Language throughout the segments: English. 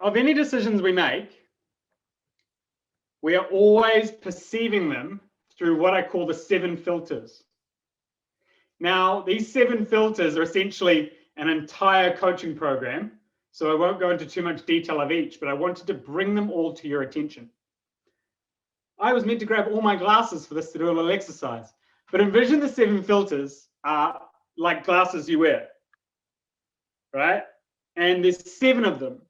of any decisions we make, we are always perceiving them through what I call the 7 filters. Now, these 7 filters are essentially an entire coaching program, so I won't go into too much detail of each, but I wanted to bring them all to your attention. I was meant to grab all my glasses for this to do a little exercise, but envision the 7 filters are like glasses you wear, right? And there's 7 of them.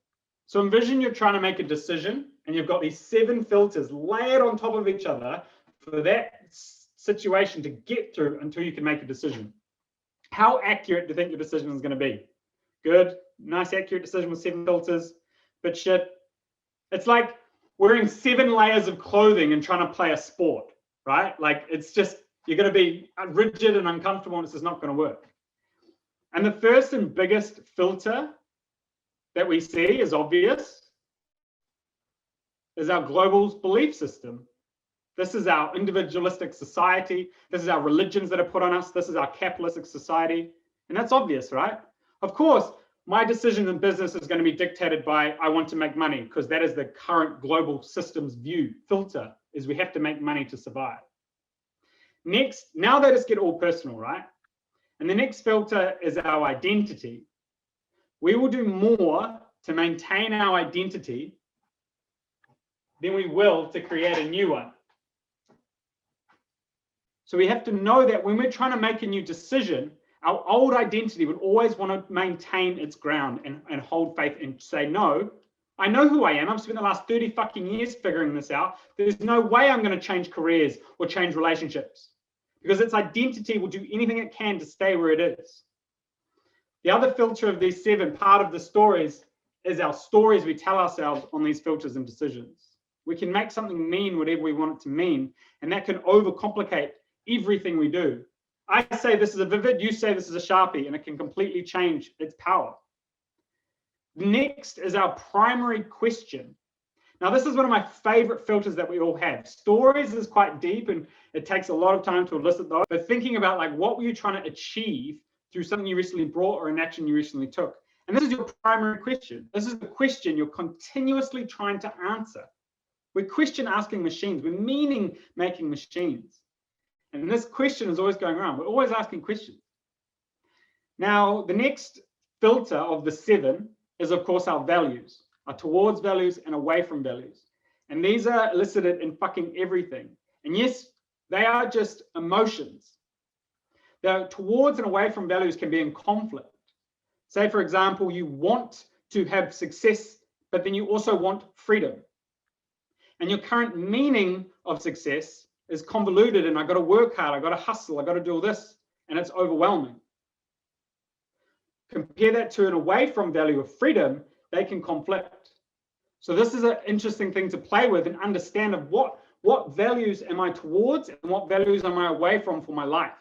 So envision you're trying to make a decision and you've got these 7 filters layered on top of each other for that situation to get through until you can make a decision. How accurate do you think your decision is going to be? Good, nice accurate decision with 7 filters, but shit, it's like wearing 7 layers of clothing and trying to play a sport, right? Like it's just, you're going to be rigid and uncomfortable and it's just not going to work. And the first and biggest filter that we see is obvious, is our global belief system. This is our individualistic society. This is our religions that are put on us. This is our capitalistic society. And that's obvious, right? Of course, my decision in business is going to be dictated by, I want to make money, because that is the current global systems view filter, is we have to make money to survive. Next, now they just get all personal, right? And the next filter is our identity. We will do more to maintain our identity than we will to create a new one. So we have to know that when we're trying to make a new decision, our old identity would always want to maintain its ground and hold faith and say, no, I know who I am. I've spent the last 30 fucking years figuring this out. There's no way I'm going to change careers or change relationships, because its identity will do anything it can to stay where it is. The other filter of these 7, part of the stories, is our stories we tell ourselves on these filters and decisions. We can make something mean whatever we want it to mean, and that can overcomplicate everything we do. I say this is a Vivid, you say this is a Sharpie, and it can completely change its power. Next is our primary question. Now, this is one of my favorite filters that we all have. Stories is quite deep and it takes a lot of time to elicit those, but thinking about like, what were you trying to achieve through something you recently brought or an action you recently took? And this is your primary question. This is the question you're continuously trying to answer. We're question asking machines. We're meaning making machines. And this question is always going around. We're always asking questions. Now, the next filter of the 7 is, of course, our values, our towards values and away from values. And these are elicited in fucking everything. And yes, they are just emotions. The towards and away from values can be in conflict. Say, for example, you want to have success, but then you also want freedom. And your current meaning of success is convoluted, and I got to work hard, I got to hustle, I got to do all this, and it's overwhelming. Compare that to an away from value of freedom, they can conflict. So this is an interesting thing to play with and understand of what values am I towards and what values am I away from for my life?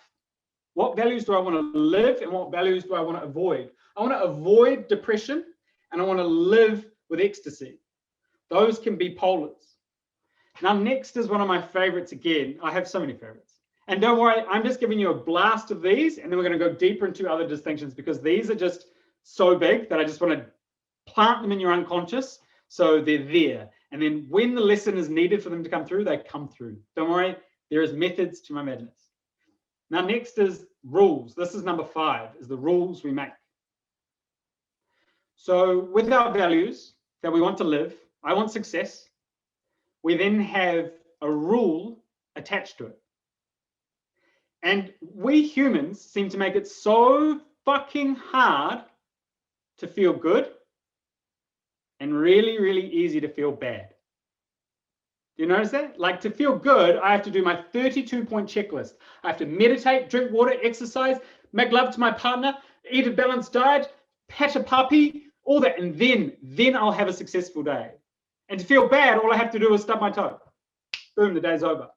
What values do I want to live and what values do I want to avoid? I want to avoid depression and I want to live with ecstasy. Those can be polars. Now, next is one of my favorites again. I have so many favorites. And don't worry, I'm just giving you a blast of these, and then we're going to go deeper into other distinctions because these are just so big that I just want to plant them in your unconscious so they're there. And then when the lesson is needed for them to come through, they come through. Don't worry, there is methods to my madness. Now, next is rules. This is number 5, is the rules we make. So with our values that we want to live, I want success. We then have a rule attached to it. And we humans seem to make it so fucking hard to feel good and really, really easy to feel bad. Do you notice that? Like, to feel good, I have to do my 32-point checklist. I have to meditate, drink water, exercise, make love to my partner, eat a balanced diet, pet a puppy, all that. And then I'll have a successful day. And to feel bad, all I have to do is stub my toe. Boom, the day's over.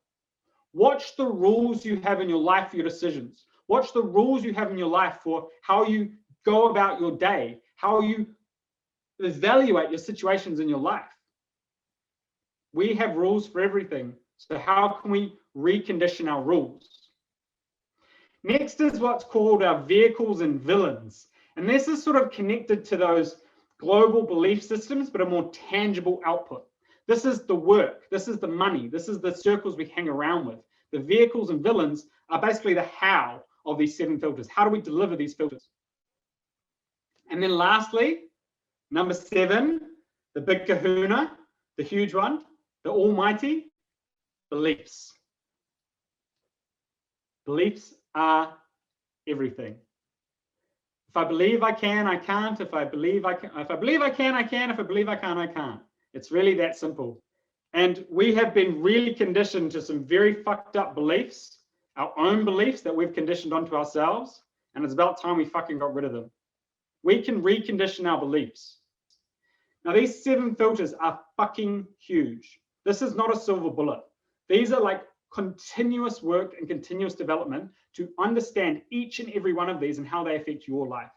Watch the rules you have in your life for your decisions. Watch the rules you have in your life for how you go about your day, how you evaluate your situations in your life. We have rules for everything. So how can we recondition our rules? Next is what's called our vehicles and villains. And this is sort of connected to those global belief systems, but a more tangible output. This is the work. This is the money. This is the circles we hang around with. The vehicles and villains are basically the how of these 7 filters. How do we deliver these filters? And then lastly, number 7, the big kahuna, the huge one, the almighty, beliefs. Beliefs are everything. If I believe I can, I can't. If I believe I can, if I believe I can, I can. If I believe I can't, I can't. It's really that simple. And we have been really conditioned to some very fucked up beliefs, our own beliefs that we've conditioned onto ourselves. And it's about time we fucking got rid of them. We can recondition our beliefs. Now, these 7 filters are fucking huge. This is not a silver bullet. These are like continuous work and continuous development to understand each and every one of these and how they affect your life.